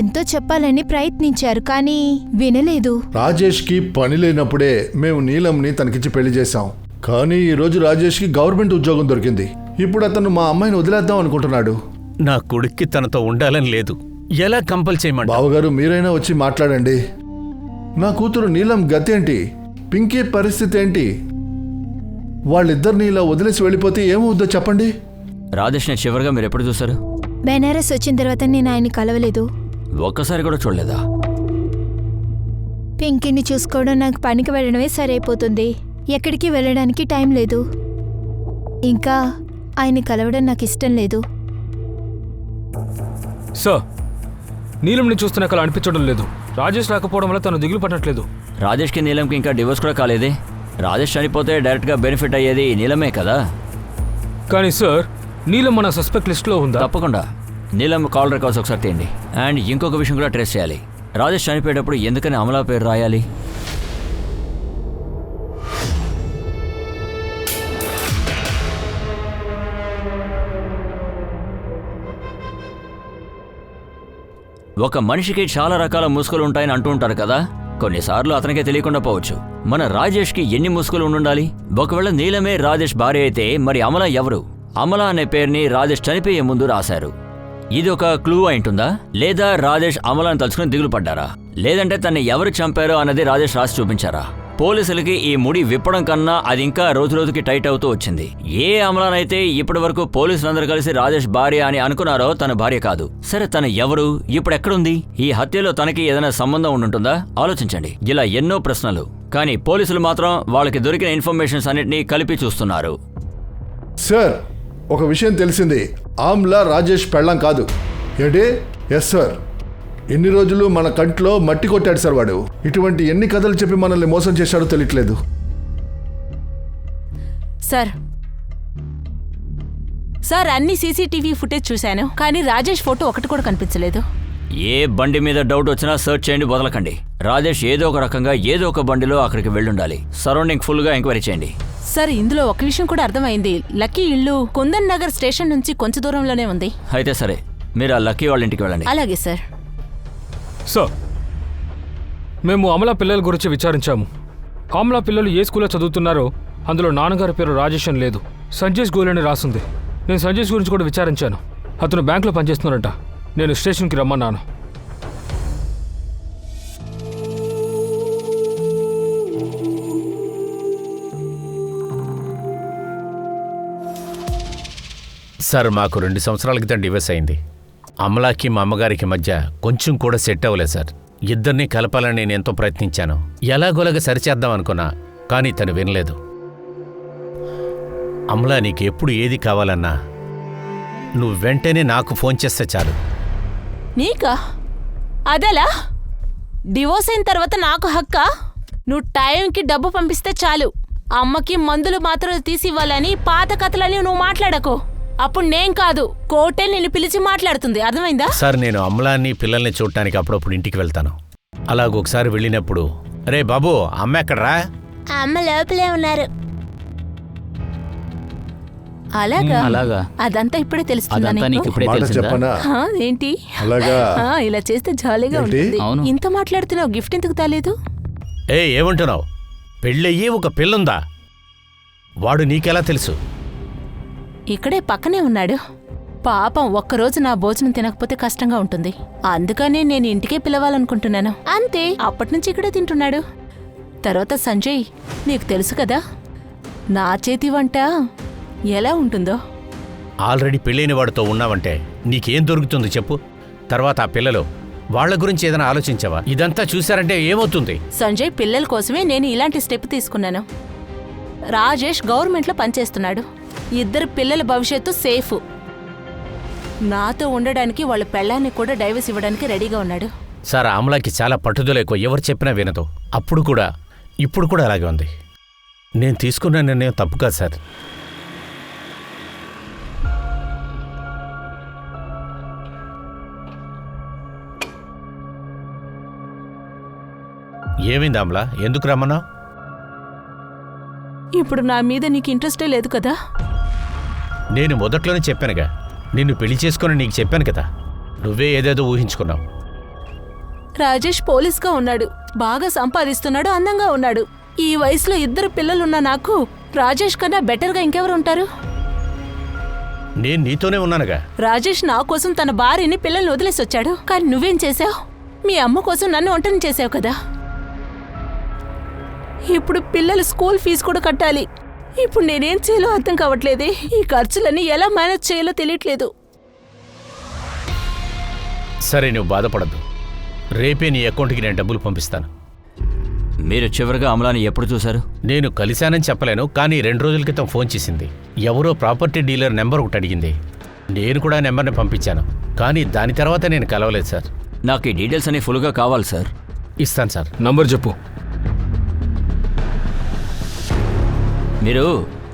ఎంతో చెప్పాలని ప్రయత్నించారు, కానీ వినలేదు. రాజేష్కి పని లేనప్పుడే మేము నీలంని తనకిచ్చి పెళ్లి చేశాం. కానీ ఈరోజు రాజేష్కి గవర్నమెంట్ ఉద్యోగం దొరికింది. ఇప్పుడు అతను మా అమ్మాయిని వదిలేద్దాం అనుకుంటున్నాడు. నా కొడుక్కి తనతో ఉండాలని లేదు, ఎలా కంపల్ చేయమంటావు? బావగారు మీరైనా వచ్చి మాట్లాడండి. నా కూతురు నీలం గతేంటి, పింకీ పరిస్థితి ఏంటి? వాళ్ళిద్దరిని ఇలా వదిలేసి వెళ్ళిపోతే ఏమవుద్దో చెప్పండి. రాజేష్ని చివరిగా మీరు ఎప్పుడు చూసారు? బెనారస్ వచ్చిన తర్వాత నేను ఆయన్ని కలవలేదు. ఒక్కసారి కూడా చూడలేదా? పింకీని చూసుకోవడం నాకు పనికి వెళ్ళడమే సరైపోతుంది. ఎక్కడికి వెళ్ళడానికి టైం లేదు. ఇంకా ఆయన్ని కలవడం నాకు ఇష్టం లేదు. సార్, నీలంని చూస్తే నాకు అలా అనిపించడం లేదు. రాజేష్ రాకపోవడం వల్ల తను దిగులు పట్టట్లేదు. రాజేష్కి నీలంకి ఇంకా డివోర్స్ కూడా కాలేదే. రాజేష్ చనిపోతే డైరెక్ట్గా బెనిఫిట్ అయ్యేది నీలమే కదా. కానీ సార్, నీలం మన సస్పెక్ట్ లిస్ట్లో ఉందా? తప్పకుండా. నీలం కాల్ రికార్డ్స్ ఒకసారి తీయండి. అండ్ ఇంకొక విషయం కూడా ట్రేస్ చేయాలి. రాజేష్ చనిపోయేటప్పుడు ఎందుకని అమలా పేరు రాయాలి? ఒక మనిషికి చాలా రకాల ముసుగులు ఉంటాయని అంటూ ఉంటారు కదా. కొన్నిసార్లు అతనికే తెలియకుండా పోవచ్చు. మన రాజేష్కి ఎన్ని ముసుగులు ఉండాలి? ఒకవేళ నీలమే రాజేష్ భార్య అయితే మరి అమల ఎవరు? అమల అనే పేరుని రాజేష్ చనిపోయే ముందు రాశారు. ఇది ఒక క్లూ అయింటుందా? లేదా రాజేష్ అమలాన్ని తలుచుకుని దిగులు పడ్డారా? లేదంటే తన్ని ఎవరు చంపారో అన్నది రాజేష్ రాసి చూపించారా? పోలీసులకి ఈ ముడి విప్పడం కన్నా అది ఇంకా రోజు రోజుకి టైట్ అవుతూ వచ్చింది. ఏ అమలానైతే ఇప్పటి వరకు పోలీసులందరూ కలిసి రాజేష్ భార్య అని అనుకున్నారో తన భార్య కాదు. సరే, తను ఎవరు? ఇప్పుడెక్కడుంది? ఈ హత్యలో తనకి ఏదైనా సంబంధం ఉంటుందా? ఆలోచించండి. ఇలా ఎన్నో ప్రశ్నలు. కానీ పోలీసులు మాత్రం వాళ్ళకి దొరికిన ఇన్ఫర్మేషన్స్ అన్నిటినీ కలిపి చూస్తున్నారు. సార్, ఒక విషయం తెలిసింది. ఆమ్లా రాజేష్ పెళ్ళం కాదు. ఏంటి? Yes sir. ఎన్ని రోజులు మన కంట్లో మట్టి కొట్టాడు సార్ వాడు. ఇటువంటి ఎన్ని కథలు చెప్పి మనల్ని మోసం చేశాడో తెలియట్లేదు. సార్ అన్ని సీసీటీవీ ఫుటేజ్ చూశాను, కానీ రాజేష్ ఫోటో ఒకటి కూడా కనిపించలేదు. ఏ బండి మీద డౌట్ వచ్చినా సర్చ్ చేయండి, వదలకండి. రాజేష్ ఏదో ఒక రకంగా ఏదో ఒక బండిలో అక్కడికి వెళ్ళుండాలి. సరౌండింగ్ ఫుల్గా ఎంక్వైరీ చేయండి. సార్, ఇందులో ఒక విషయం కూడా అర్థమైంది. లక్కీ ఇల్లు కుందన్ నగర్ స్టేషన్ నుంచి కొంచెం దూరంలోనే ఉంది. అయితే సరే, మీరు ఆ లక్కీ వాళ్ళ ఇంటికి వెళ్ళండి. అలాగే సార్. సార్, మేము అమలా పిల్లల గురించి విచారించాము. అమలా పిల్లలు ఏ స్కూల్లో చదువుతున్నారో అందులో నాన్నగారి పేరు రాజేష్ అని లేదు, సంజయ్ గోల్ అని రాసింది. నేను సంజయ్ గురించి కూడా విచారించాను. అతను బ్యాంకులో పనిచేస్తున్నారంట. నేను స్టేషన్కి రమ్మన్నాను. సార్, మాకు 2 సంవత్సరాల క్రితం డివోర్స్ అయింది. అమలాకి మా అమ్మగారికి మధ్య కొంచెం కూడా సెట్ అవ్వలేదు సార్. ఇద్దరినీ కలపాలని నేను ఎంతో ప్రయత్నించాను. ఎలాగోలాగా సరిచేద్దాం అనుకున్నా, కానీ తను వినలేదు. అమలా, నీకు ఎప్పుడు ఏది కావాలన్నా నువ్వు వెంటనే నాకు ఫోన్ చేస్తే చాలు. నీకా? అదెలా? డివోర్స్ అయిన తర్వాత నాకు హక్కా? నువ్వు టైంకి డబ్బు పంపిస్తే చాలు. అమ్మకి మందులు మాత్రం తీసివ్వాలని పాత కథలని నువ్వు మాట్లాడకు. అప్పుడు నేను కాదు, కోర్టే నిన్ను పిలిచి మాట్లాడుతుంది. అర్థమైందా? సార్, నేను అమలాన్ని పిల్లల్ని చూడటానికి అప్పుడప్పుడు ఇంటికి వెళ్తాను. అలాగొకసారి వెళ్ళినప్పుడు, రే బాబు, అమ్మ ఎక్కడరా? అమ్మ లోపలే ఉన్నారు. అలాగా? అదంతా ఇప్పుడే తెలుస్తుందా అదంతా నీకు నీకు? ఇప్పుడే మాట తెలిసిందా? చెప్పనా? ఏంటి? అలాగా? ఇలా చేస్తే జాలీగా ఏంటి? ఉంటుంది. అవును. ఇంత మాట్లాడుతున్నావు, గిఫ్ట్ ఎందుకు తాలేదు? ఏమంటున్నావు? పెళ్ళయ్యి ఒక పిల్లుందా? వాడు నీకెలా తెలుసు? ఇక్కడే పక్కనే ఉన్నాడు. పాపం ఒక్కరోజు నా భోజనం తినకపోతే కష్టంగా ఉంటుంది. అందుకనే నేను ఇంటికే పిలవాలనుకుంటున్నాను. అంతే, అప్పటినుంచి ఇక్కడే తింటున్నాడు. తర్వాత సంజయ్, నీకు తెలుసు కదా నా చేతి వంట ఎలా ఉంటుందో. ఆల్రెడీ పెళ్ళైన వాడితో ఉన్నావంటే నీకేం దొరుకుతుంది చెప్పు? తర్వాత ఆ పిల్లలు వాళ్ళ గురించి ఏదైనా ఆలోచించావా? ఇదంతా చూశారంటే ఏమవుతుంది? సంజయ్, పిల్లల కోసమే నేను ఇలాంటి స్టెప్ తీసుకున్నాను. రాజేష్ గవర్నమెంట్లో పనిచేస్తున్నాడు. 2 పిల్లల భవిష్యత్తు సేఫ్. నాతో ఉండడానికి వాళ్ళ పెళ్ళాన్ని కూడా డైవర్స్ ఇవ్వడానికి రెడీగా ఉన్నాడు. సార్, అమలాకి చాలా పట్టుదల ఎక్కువ. ఎవరు చెప్పినా వినదు. అప్పుడు కూడా ఇప్పుడు కూడా అలాగే ఉంది. నేను తీసుకున్న నిర్ణయం తప్పు కాదు సార్. ఏమైంది అమలా? ఎందుకు రమ్మన్నావు? ఇప్పుడు నా మీద నీకు ఇంట్రెస్టే లేదు కదా? నేను మొదట్లోనే చెప్పానుగా, నిన్ను పెళ్లి చేసుకుని నీకు చెప్పాను కదా. నువ్వే ఏదేదో ఊహించుకున్నావు. రాజేష్ పోలీస్గా ఉన్నాడు, బాగా సంపాదిస్తున్నాడు, అందంగా ఉన్నాడు. ఈ వయసులో 2 పిల్లలున్న నాకు రాజేష్ కన్నా బెటర్గా ఇంకెవరు ఉంటారు? నేను నీతోనే ఉన్నానుగా. రాజేష్ నా కోసం తన భార్యని పిల్లల్ని వదిలేసి వచ్చాడు. కానీ నువ్వేం చేశావు? మీ అమ్మ కోసం నన్ను ఒంటరిని చేసావు కదా. ఇప్పుడు పిల్లల స్కూల్ ఫీజు కూడా కట్టాలి. ఇప్పుడు నేనేం చేయాలో అర్థం కావట్లేదే. ఈ ఖర్చులన్నీ ఎలా మేనేజ్ చేయాలో తెలియట్లేదు. సరే, నువ్వు బాధపడద్దు. రేపే నీ అకౌంట్కి నేను డబ్బులు పంపిస్తాను. మీరు చివరిగా అమలాని ఎప్పుడు చూశారు? నేను కలిశానని చెప్పలేను, కానీ 2 రోజుల క్రితం ఫోన్ చేసింది. ఎవరో ప్రాపర్టీ డీలర్ నెంబర్ ఒకటి అడిగింది. నేను కూడా నెంబర్ని పంపించాను, కానీ దాని తర్వాత నేను కలవలేదు సార్. నాకు ఈ డీటెయిల్స్ అన్ని ఫుల్గా కావాలి సార్. ఇస్తాను సార్. నంబర్ చెప్పు. మీరు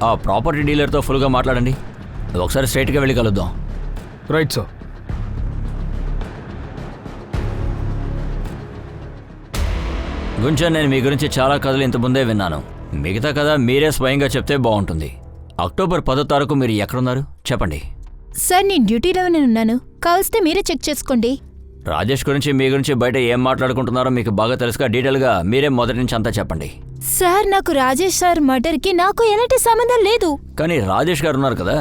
ఆ ప్రాపర్టీ డీలర్తో ఫుల్గా మాట్లాడండి. ఒకసారి స్ట్రైట్గా వెళ్ళి కలుద్దాం. Right sir. గుంచన్, నేను మీ గురించి చాలా కథలు ఇంత ముందే విన్నాను. మిగతా కథ మీరే స్వయంగా చెప్తే బాగుంటుంది. అక్టోబర్ 10వ తారీఖు మీరు ఎక్కడున్నారు చెప్పండి. సార్, నేను డ్యూటీలోనే ఉన్నాను. కావలిస్తే మీరే చెక్ చేసుకోండి. రాజేష్ గురించి మీ గురించి బయట ఏం మాట్లాడుకుంటున్నారో మీకు బాగా తెలుసుగా. డీటెయిల్గా మీరే మొదటి నుంచి అంతా చెప్పండి. సార్, నాకు రాజేష్ సార్ మర్డర్కి నాకు ఎలాంటి సంబంధం లేదు. కానీ రాజేష్ గారు ఉన్నారు కదా,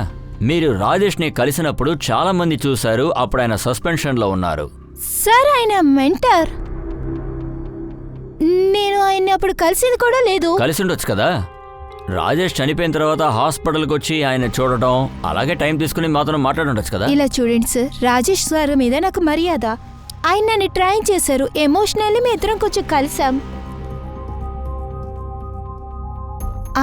మీరు రాజేష్ని కలిసినప్పుడు చాలా మంది చూశారు. అప్పుడు ఆయన సస్పెన్షన్లో ఉన్నారు. సార్, ఆయన మెంటర్. నేను ఆయన్ని అప్పుడు కలిసింది కూడా లేదు. కలిసి ఉండొచ్చు కదా. రాజేష్ చనిపోయిన తర్వాత హాస్పిటల్కి వచ్చి ఆయన చూడటం, అలాగే టైం తీసుకుని మాత్రం మాట్లాడుండొచ్చు కదా. ఇలా చూడండి సార్, రాజేష్ సార్ మీద నాకు మర్యాద. ఆయన నన్ను ట్రై చేశారు. ఎమోషనల్లీ మీ ఇద్దరం కొంచెం కలిసాం.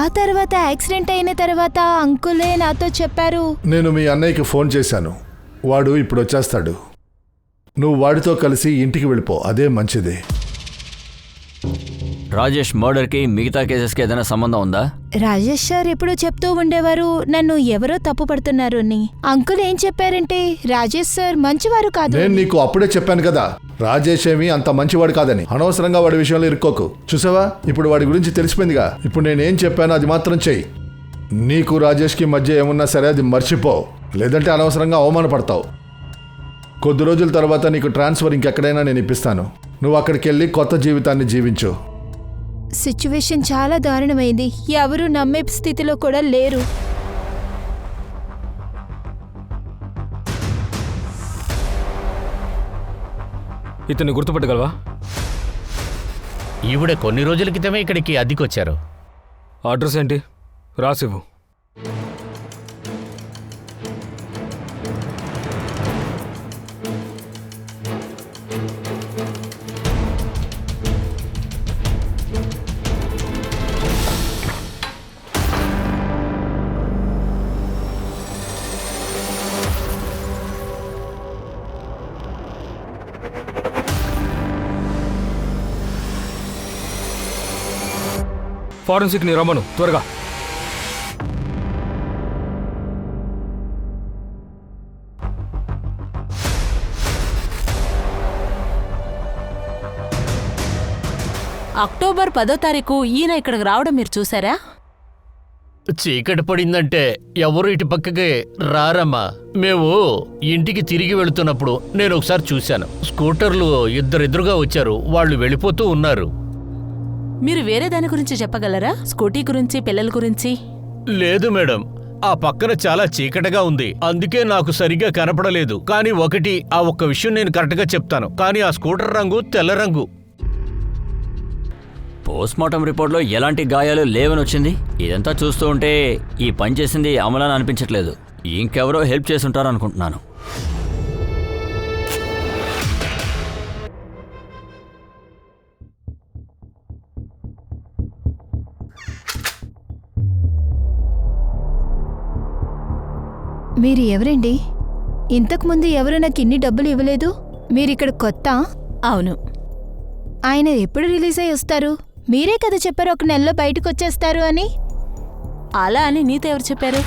ఆ తర్వాత యాక్సిడెంట్ అయిన తర్వాత అంకులే నాతో చెప్పారు. నేను మీ అన్నయ్యకి ఫోన్ చేశాను. వాడు ఇప్పుడు వచ్చేస్తాడు. నువ్వు వాడితో కలిసి ఇంటికి వెళ్ళిపో, అదే మంచిది. రాజేష్ మర్డర్కి మిగతా కేసెస్కి ఏదైనా సంబంధం ఉందా? రాజేష్ సార్ ఎప్పుడూ చెప్తూ ఉండేవారు నన్ను ఎవరో తప్పు పడుతున్నారు అని. అంకుల్ ఏం చెప్పారంటే రాజేష్ సార్ మంచివారు కాదు. నేను నీకు అప్పుడే చెప్పాను కదా, రాజేష్ ఏమి అంత మంచివాడు కాదని. అనవసరంగా వాడి విషయంలో ఇరుక్కోకు. చూసావా, ఇప్పుడు వాడి గురించి తెలిసిపోయిందిగా. ఇప్పుడు నేనేం చెప్పానో అది మాత్రం చెయ్యి. నీకు రాజేష్కి మధ్య ఏమున్నా సరే అది మర్చిపో, లేదంటే అనవసరంగా అవమానపడతావు. కొద్ది రోజుల తర్వాత నీకు ట్రాన్స్ఫర్ ఇంకెక్కడైనా నేను ఇప్పిస్తాను. నువ్వు అక్కడికి వెళ్ళి కొత్త జీవితాన్ని జీవించు. సిచ్యువేషన్ చాలా దారుణమైంది. ఎవరు నమ్మే స్థితిలో కూడా లేరు. ఇతన్ని గుర్తుపట్టగలవా? ఈవిడ కొన్ని రోజుల క్రితమే ఇక్కడికి అద్దెకొచ్చారు. అడ్రస్ ఏంటి? రాసివ్వు. ఫారెన్సిక్ని రమ్మను త్వరగా. అక్టోబర్ 10వ తారీఖు ఈయన ఇక్కడికి రావడం మీరు చూసారా? చీకటి పడిందంటే ఎవరు ఇటు పక్కకి రారమ్మా. మేము ఇంటికి తిరిగి వెళుతున్నప్పుడు నేను ఒకసారి చూశాను. స్కూటర్లు ఇద్దరెదురుగా వచ్చారు. వాళ్ళు వెళ్ళిపోతూ ఉన్నారు. మీరు వేరే దాని గురించి చెప్పగలరా? స్కూటీ గురించి, పిల్లల గురించి? లేదు మేడం, ఆ పక్కన చాలా చీకటిగా ఉంది, అందుకే నాకు సరిగ్గా కనపడలేదు. కానీ ఆ ఒక్క విషయం నేను కరెక్ట్గా చెప్తాను. కానీ ఆ స్కూటర్ రంగు తెల్ల రంగు. పోస్ట్మార్టం రిపోర్ట్లో ఎలాంటి గాయాలు లేవని వచ్చింది. ఇదంతా చూస్తూ ఉంటే ఈ పని చేసింది అమలని అనిపించట్లేదు. ఇంకెవరో హెల్ప్ చేసి ఉంటారనుకుంటున్నాను. మీరు ఎవరండి? ఇంతకుముందు ఎవరు నాకు ఇన్ని డబ్బులు ఇవ్వలేదు. మీరిక్కడ కొత్త? అవును. ఆయన ఎప్పుడు రిలీజ్ అయ్యి వస్తారు? మీరే కదా చెప్పారు 1 నెలలో బయటకు వచ్చేస్తారు అని. అలా అని నీతో ఎవరు చెప్పారు?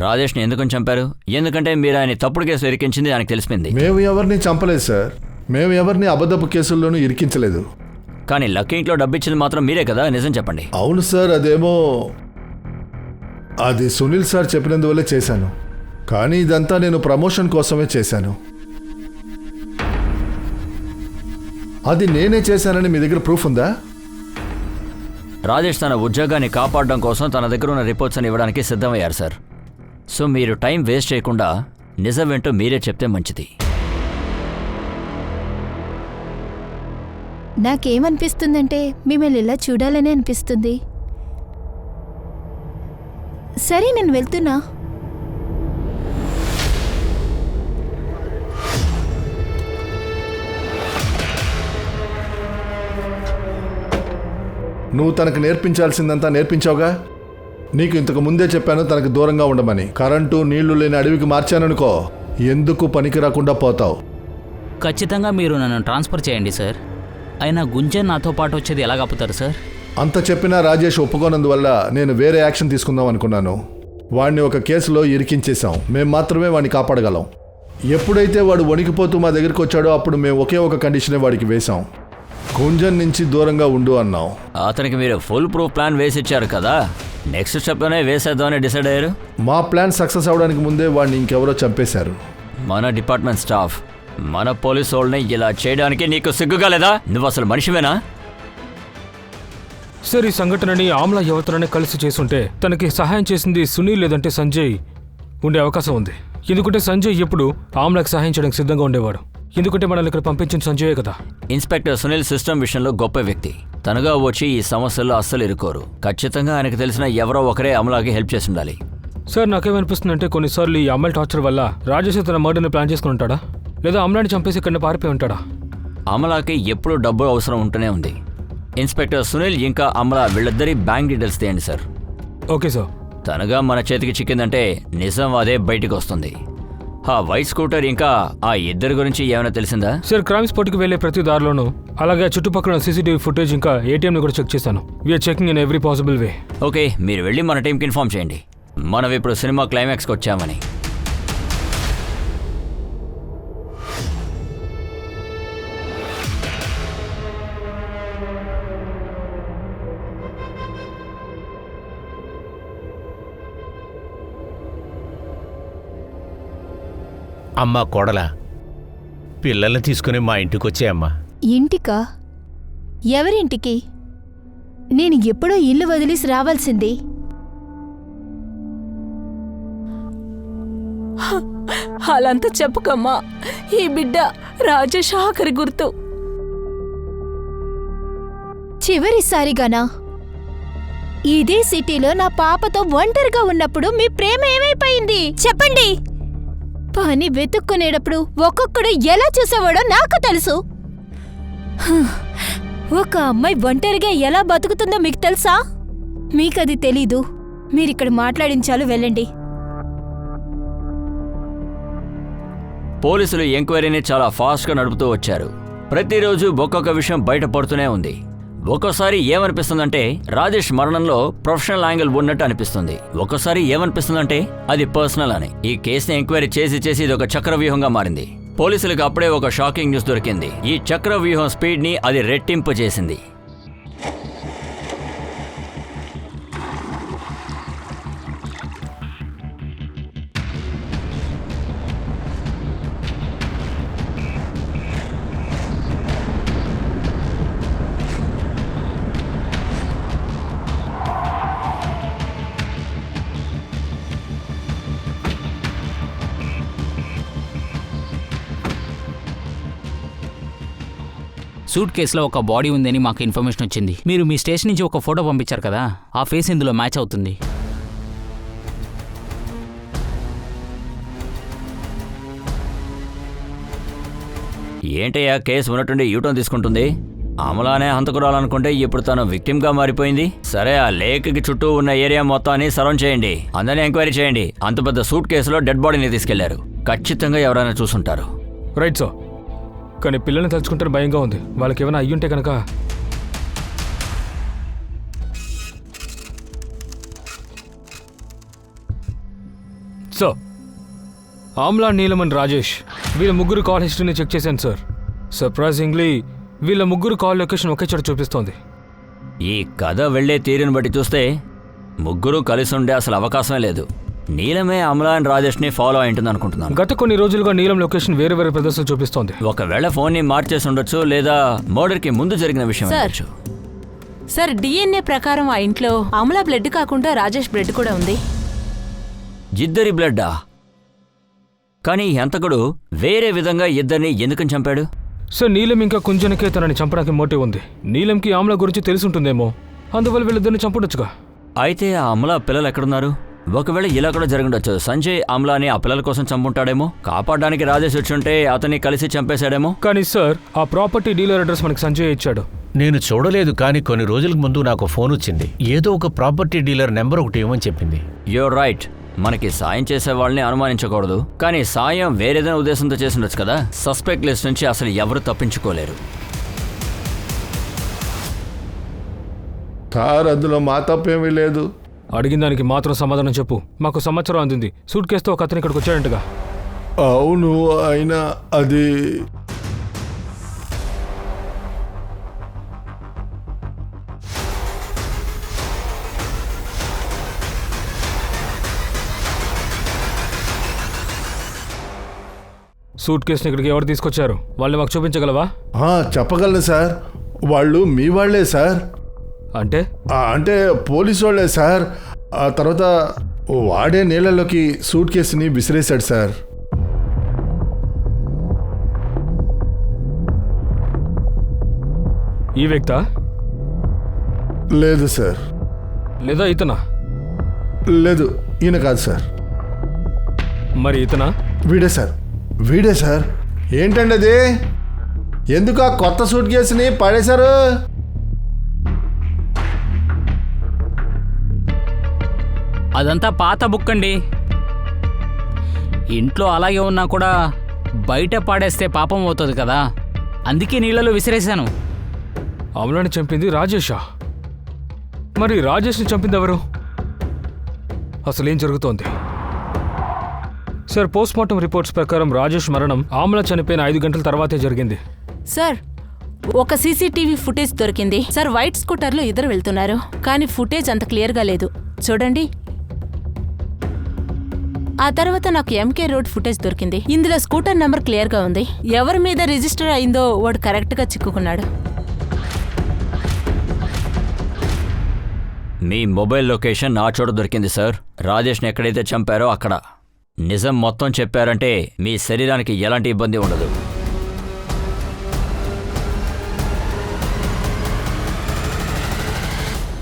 రాజేష్ని ఎందుకని చంపారు? ఎందుకంటే మీరు ఆయన తప్పుడు కేసు ఇరికించింది ఆయనకు తెలిసిపోయింది. మేము ఎవరిని చంపలేదు సార్. మేము ఎవరిని అబద్ధపు కేసుల్లోనూ ఇరికించలేదు. కానీ లక్కీ ఇంట్లో డబ్బు ఇచ్చింది మాత్రం మీరే కదా, నిజం చెప్పండి. అవును సార్, అది సునీల్ సార్ చెప్పినందువల్లే చేశాను. కానీ ఇదంతా నేను ప్రమోషన్ కోసమే చేశాను. అది నేనే చేశానని మీ దగ్గర ప్రూఫ్ ఉందా? రాజేష్ తన ఉద్యోగాన్ని కాపాడడం కోసం తన దగ్గర ఉన్న రిపోర్ట్స్ అని ఇవ్వడానికి సిద్ధమయ్యారు సార్. సో మీరు టైం వేస్ట్ చేయకుండా నిజం ఏంటో మీరే చెప్తే మంచిది. నాకేమనిపిస్తుందంటే మిమ్మల్ని ఇలా చూడాలని అనిపిస్తుంది. సరే, నేను వెళ్తున్నా. నువ్వు తనకు నేర్పించాల్సిందంతా నేర్పించావుగా. నీకు ఇంతకు ముందే చెప్పాను తనకు దూరంగా ఉండమని. కరెంటు నీళ్లు లేని అడవికి మార్చాననుకో, ఎందుకు పనికి రాకుండా పోతావు. ఖచ్చితంగా మీరు నన్ను ట్రాన్స్ఫర్ చేయండి సార్. అయినా గుంజన్ నాతో పాటు వచ్చేది ఎలా కాపుతారు సార్? అంత చెప్పినా రాజేష్ ఒప్పుకోనందువల్ల నేను వేరే యాక్షన్ తీసుకుందాం అనుకున్నాను. వాడిని ఒక కేసులో ఇరికించేశాం. మేము మాత్రమే వాడిని కాపాడగలం. ఎప్పుడైతే వాడు వణికిపోతూ మా దగ్గరికి వచ్చాడో అప్పుడు మేము ఒకే ఒక కండిషనే వాడికి వేశాం. గుంజన్ నుంచి దూరంగా ఉండు అన్నాం. అతనికి మీరు ఫుల్ ప్రూఫ్ ప్లాన్ వేసి ఇచ్చారు కదా, నెక్స్ట్ స్టెప్లోనే వేసేద్దామని డిసైడ్ అయ్యారు. మా ప్లాన్ సక్సెస్ అవడానికి ముందే వాడిని ఇంకెవరో చంపేశారు. మన డిపార్ట్మెంట్ స్టాఫ్, మన పోలీసు వాళ్ళని ఇలా చేయడానికి నీకు సిగ్గుగా లేదా? నువ్వు అసలు మనిషివేనా? సార్, ఈ సంఘటనని ఆమ్లా యువతలనే కలిసి చేసుంటే తనకి సహాయం చేసింది సునీల్ లేదంటే సంజయ్ ఉండే అవకాశం ఉంది. ఎందుకంటే సంజయ్ ఎప్పుడు ఆమ్లాకి సహాయం చేయడానికి సిద్ధంగా ఉండేవాడు. ఎందుకంటే మనల్ని ఇక్కడ పంపించిన సంజయే కదా. ఇన్స్పెక్టర్ సునీల్ సిస్టమ్ విషయంలో గొప్ప వ్యక్తి. తనగా వచ్చి ఈ సమస్యల్లో అస్సలు ఇరుకోరు. ఖచ్చితంగా ఆయనకు తెలిసిన ఎవరో ఒకరే అమలాకి హెల్ప్ చేసి ఉండాలి. సార్, నాకేమనిపిస్తుందంటే కొన్నిసార్లు ఈ అమ్మాయి టార్చర్ వల్ల రాజేష్ తన మర్డర్ని ప్లాన్ చేసుకుని ఉంటాడా, లేదా అమలాని చంపేసి ఇక్కడ పారిపోయి ఉంటాడా? అమలాకి ఎప్పుడూ డబ్బు అవసరం ఉంటూనే ఉంది. ఇన్స్పెక్టర్ సునీల్ ఇంకా అమలా వీళ్ళిద్దరి బ్యాంక్ డీటెయిల్స్ తీయండి సార్. Okay sir. తనగా మన చేతికి చిక్కిందంటే నిజం అదే బయటికి వస్తుంది. ఆ వైట్ స్కూటర్ ఇంకా ఆ ఇద్దరి గురించి ఏమైనా తెలిసిందా? సార్, క్రైమ్ స్పాట్కి వెళ్ళే ప్రతి దారిలోనూ, అలాగే చుట్టుపక్కల సీసీటీవీ ఫుటేజ్ ఇంకా ఏటీఎంని కూడా చెక్ చేశాను. We are checking in every possible way. Okay, మీరు వెళ్ళి మన టీంకి ఇన్ఫార్మ్ చేయండి మనం ఇప్పుడు సినిమా క్లైమాక్స్కి వచ్చామని. అమ్మా కోడలా, పిల్లల్ని తీసుకుని మా ఇంటికి వచ్చాయమ్మా. ఇంటికా? ఎవరింటికి? నేను ఎప్పుడో ఇల్లు వదిలేసి రావాల్సింది. అలాంతా చెప్పకమ్మా. ఈ బిడ్డ రాజేష్ ఆఖరి గుర్తు. చివరిసారిగానా? ఇదే సిటీలో నా పాపతో ఒంటరిగా ఉన్నప్పుడు మీ ప్రేమ ఏమైపోయింది చెప్పండి. పని వెతుక్కునేటప్పుడు ఒక్కొక్కడు ఎలా చూసేవాడో నాకు తెలుసు. ఒక అమ్మాయి ఒంటరిగా ఎలా బతుకుతుందో మీకు తెలుసా? మీకది తెలీదు. మీరిక్కడ మాట్లాడించాలు, వెళ్ళండి. పోలీసులు ఎంక్వైరీని చాలా ఫాస్ట్గా నడుపుతూ వచ్చారు. ప్రతిరోజు ఒక్కొక్క విషయం బయటపడుతూనే ఉంది. ఒక్కోసారి ఏమనిపిస్తుందంటే రాజేష్ మరణంలో ప్రొఫెషనల్ యాంగిల్ ఉన్నట్టు అనిపిస్తుంది, ఒక్కోసారి ఏమనిపిస్తుందంటే అది పర్సనల్ అని. ఈ కేసుని ఎంక్వైరీ చేసి ఇది ఒక చక్రవ్యూహంగా మారింది. పోలీసులకు అప్పుడే ఒక షాకింగ్ న్యూస్ దొరికింది. ఈ చక్రవ్యూహం స్పీడ్ని అది రెట్టింపు చేసింది. సూట్ కేసులో ఒక బాడీ ఉందని మాకు ఇన్ఫర్మేషన్ వచ్చింది. మీరు మీ స్టేషన్ నుంచి ఒక ఫోటో పంపించారు కదా, ఆ ఫేస్ ఇందులో మ్యాచ్ అవుతుంది. ఏంటయ్యా కేసు ఉన్నట్టుండి యూటర్న్ తీసుకుంటుంది? అమలానే హంతకురాలనుకుంటే ఇప్పుడు తను విక్టిమ్గా మారిపోయింది. సరే, ఆ లేక్కి చుట్టూ ఉన్న ఏరియా మొత్తాన్ని సరౌండ్ చేయండి, అందరినీ ఎంక్వైరీ చేయండి. అంత పెద్ద సూట్ కేసులో డెడ్ బాడీని తీసుకెళ్లారు, ఖచ్చితంగా ఎవరైనా చూసుంటారు. Right sir. కానీ పిల్లల్ని తలుచుకుంటే భయంగా ఉంది. వాళ్ళకి ఏమైనా అయ్యుంటే కనుక. సో ఆమ్లా, నీలం అండ్ రాజేష్ వీళ్ళ ముగ్గురు కాల్ హిస్టరీని చెక్ చేశాను సార్. సర్ప్రైజింగ్లీ వీళ్ళ ముగ్గురు కాల్ లొకేషన్ ఒకే చోట చూపిస్తోంది. ఈ కథ వెళ్లే తీరుని బట్టి చూస్తే ముగ్గురు కలిసి ఉండే అసలు అవకాశమే లేదు. నీలమే అమలా అండ్ రాజేష్ని ఫాలో అయింటుంది అనుకుంటున్నాను. గత కొన్ని రోజులుగా నీలం లొకేషన్ వేరే వేరే ప్రదేశాలు చూపిస్తోంది. ఒకవేళ ఫోన్ని మార్చేసి ఉండొచ్చు, లేదా మర్డర్కి ముందు జరిగిన విషయం ఉండొచ్చు. సార్, డిఎన్ఏ ప్రకారం ఆ ఇంట్లో అమలా బ్లడ్ కాకుండా రాజేష్ బ్లడ్ కూడా ఉంది. ఇద్దరి బ్లడ్డా? కానీ హంతకుడు వేరే విధంగా ఇద్దరిని ఎందుకని చంపాడు? సార్, నీలం ఇంకా కుంజనకే తనని చంపడానికి మోటివ్ ఉంది. నీలంకి ఆమ్లా గురించి తెలుసుంటుందేమో, అందువల్ల వీళ్ళిద్దరిని చంపడొచ్చుగా. అయితే ఆ అమలా పిల్లలు ఎక్కడున్నారు? ఒకవేళ ఇలా కూడా జరగండొచ్చు. సంజయ్ అమలాని ఆ పిల్లల కోసం చంపుంటాడేమో, కాపాడడానికి రాజేష్ వచ్చుంటే అతన్ని కలిసి చంపేశాడేమో. కానీ సార్, ఆ ప్రాపర్టీ డీలర్ అడ్రస్ మనకి సంజయ్ ఇచ్చాడు. నేను చూడలేదు, కానీ కొన్ని రోజుల ముందు నాకు ఫోన్ వచ్చింది. ఏదో ఒక ప్రాపర్టీ డీలర్ నెంబర్ ఒకటి ఇవ్వమని చెప్పింది. You're right. మనకి సాయం చేసే వాళ్ళని అనుమానించకూడదు, కానీ సాయం వేరేదైనా ఉద్దేశంతో చేసిండొచ్చు కదా. సస్పెక్ట్ లిస్ట్ నుంచి అసలు ఎవరు తప్పించుకోలేరు. సార్, అందులో మా తప్పేమీ లేదు. అడిగిన దానికి మాత్రం సమాధానం చెప్పు. మాకు సమాచారం అందింది, సూట్ కేసుతో ఒక అతను ఇక్కడికి వచ్చాడంటగా. అవును, అయినా అది సూట్ కేసుని ఇక్కడికి ఎవరు తీసుకొచ్చారు? వాళ్ళని మాకు చూపించగలవా? చెప్పగలను సార్. వాళ్ళు మీ వాళ్లే సార్. అంటే అంటే పోలీసు వాళ్లే సార్. ఆ తర్వాత వాడే నీళ్ళలోకి సూట్ కేసుని విసిరేశాడు సార్. ఈ వ్యక్తా? లేదు సార్. లేదా ఇతనా? లేదు, ఈయన కాదు సార్. మరి ఇతనా? వీడే సార్, వీడే సార్. ఏంటండి అది? ఎందుకు ఆ కొత్త సూట్ కేసుని పడేశారు? అదంతా పాత బుక్ అండి. ఇంట్లో అలాగే ఉన్నా కూడా బయట పాడేస్తే పాపం అవుతుంది కదా, అందుకే నీళ్ళలో విసిరేశాను. అమలాని చంపింది రాజేషా? మరి రాజేష్ని చంపింది ఎవరు? అసలేం జరుగుతోంది? సార్, పోస్ట్మార్టం రిపోర్ట్స్ ప్రకారం రాజేష్ మరణం ఆమ్లా చనిపోయిన 5 గంటల తర్వాతే జరిగింది. సార్, ఒక సీసీటీవీ ఫుటేజ్ దొరికింది. సార్, వైట్ స్కూటర్లో ఇద్దరు వెళ్తున్నారు, కానీ ఫుటేజ్ అంత క్లియర్గా లేదు. చూడండి. ఆ తర్వాత నాకు ఎంకే రోడ్ ఫుటేజ్ దొరికింది. ఇందులో స్కూటర్ నెంబర్ క్లియర్గా ఉంది. ఎవరి మీద రిజిస్టర్ అయిందో వాడు కరెక్ట్గా చిక్కుకున్నాడు. మీ మొబైల్ లొకేషన్ నా చోట దొరికింది సార్. రాజేష్ని ఎక్కడైతే చంపారో అక్కడ. నిజం మొత్తం చెప్పారంటే మీ శరీరానికి ఎలాంటి ఇబ్బంది ఉండదు.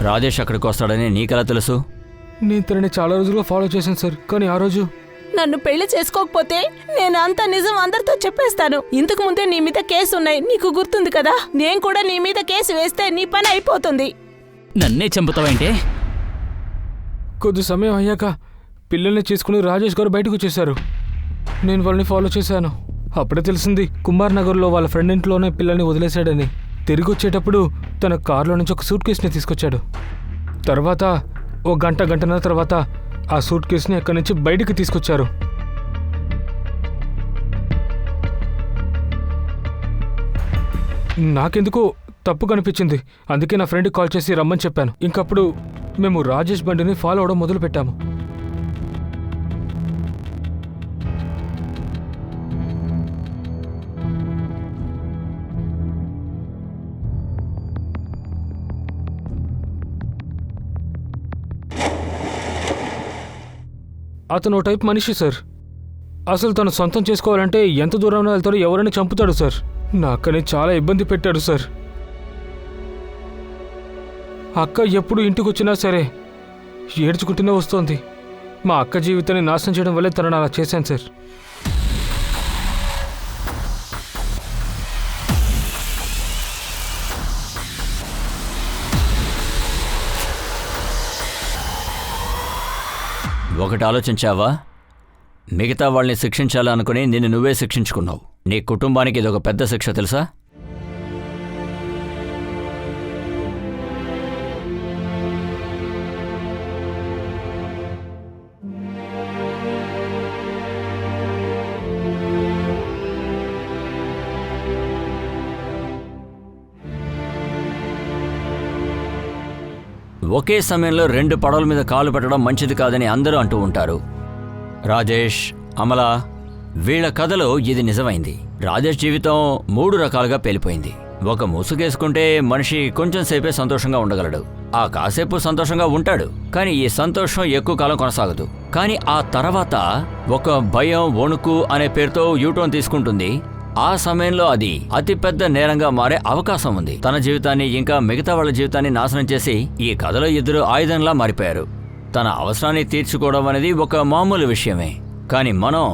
రాజేష్ అక్కడికి వస్తాడని నీకెలా తెలుసు? నేను తనని చాలా రోజులుగా ఫాలో చేశాను సార్, కానీ ఆ రోజు నన్ను పెళ్లి చేసుకోకపోతే నేను అంత నిజం అందరితో చెప్పేస్తాను. ఇంతకు ముందే నీ మీద కేసు ఉన్నాయి, నీకు గుర్తుంది కదా. నేను కూడా నీ మీద కేసు వేస్తే నీ పని అయిపోతుంది. నన్నే చంపుతావంటే? కొద్ది సమయం అయ్యాక పిల్లల్ని చేసుకుని రాజేష్ గారు బయటకు వచ్చేశారు. నేను వాళ్ళని ఫాలో చేశాను. అప్పుడే తెలిసింది కుమార్ నగర్లో వాళ్ళ ఫ్రెండ్ ఇంట్లోనే పిల్లల్ని వదిలేశాడని. తిరిగి వచ్చేటప్పుడు తన కారులో నుంచి ఒక సూట్ కేసుని తీసుకొచ్చాడు. తర్వాత ఓ గంటన్నర తర్వాత ఆ సూట్ కేసుని అక్కడి నుంచి బయటికి తీసుకొచ్చారు. నాకెందుకో తప్పు కనిపించింది. అందుకే నా ఫ్రెండ్కి కాల్ చేసి రమ్మని చెప్పాను. ఇంకప్పుడు మేము రాజేష్ బండిని ఫాలో అవడం మొదలుపెట్టాము. అతను ఓ టైప్ మనిషి సార్. అసలు తను సొంతం చేసుకోవాలంటే ఎంత దూరంలో వెళ్తాడో ఎవరైనా చంపుతాడు సార్. నా అక్కని చాలా ఇబ్బంది పెట్టాడు సార్. అక్క ఎప్పుడు ఇంటికి వచ్చినా సరే ఏడ్చుకుంటూనే వస్తోంది. మా అక్క జీవితాన్ని నాశనం చేయడం వల్లే తనను అలా చేశాను సార్. ఒకటి ఆలోచించావా? మిగతా వాళ్ళని శిక్షించాలనుకుని నిన్ను నువ్వే శిక్షించుకున్నావు. నీ కుటుంబానికి ఇదొక పెద్ద శిక్ష తెలుసా? ఒకే సమయంలో 2 పడవల మీద కాలు పెట్టడం మంచిది కాదని అందరూ అంటూ ఉంటారు. రాజేష్, అమల వీళ్ల కథలో ఇది నిజమైంది. రాజేష్ జీవితం 3 రకాలుగా పేలిపోయింది. ఒక ముసుగేసుకుంటే మనిషి కొంచెం సేపే సంతోషంగా ఉండగలడు. ఆ కాసేపు సంతోషంగా ఉంటాడు, కానీ ఈ సంతోషం ఎక్కువ కాలం కొనసాగదు. కానీ ఆ తర్వాత ఒక భయం, వణుకు అనే పేరుతో యూటర్న్ తీసుకుంటుంది. ఆ సమయంలో అది అతిపెద్ద నేరంగా మారే అవకాశం ఉంది. తన జీవితాన్ని ఇంకా మిగతా వాళ్ళ జీవితాన్ని నాశనం చేసి ఈ కథలో ఇద్దరు ఆయుధంలా మారిపోయారు. తన అవసరాన్ని తీర్చుకోవడం అనేది ఒక మామూలు విషయమే, కానీ మనం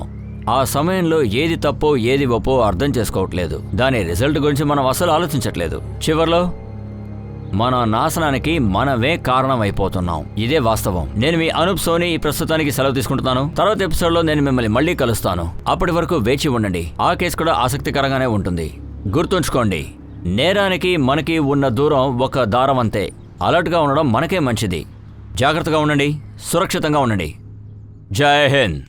ఆ సమయంలో ఏది తప్పో ఏది ఒప్పో అర్థం చేసుకోవట్లేదు. దాని రిజల్ట్ గురించి మనం అసలు ఆలోచించట్లేదు. చివర్లో మన నాశనానికి మనమే కారణమైపోతున్నాం. ఇదే వాస్తవం. నేను మీ అనూప్ సోని ఈ ప్రస్తుతానికి సెలవు తీసుకుంటున్నాను. తర్వాత ఎపిసోడ్లో నేను మిమ్మల్ని మళ్ళీ కలుస్తాను. అప్పటి వరకు వేచి ఉండండి. ఆ కేసు కూడా ఆసక్తికరంగానే ఉంటుంది. గుర్తుంచుకోండి, నేరానికి మనకి ఉన్న దూరం ఒక దారం అంతే. అలర్ట్గా ఉండడం మనకే మంచిది. జాగ్రత్తగా ఉండండి, సురక్షితంగా ఉండండి. జై హింద్.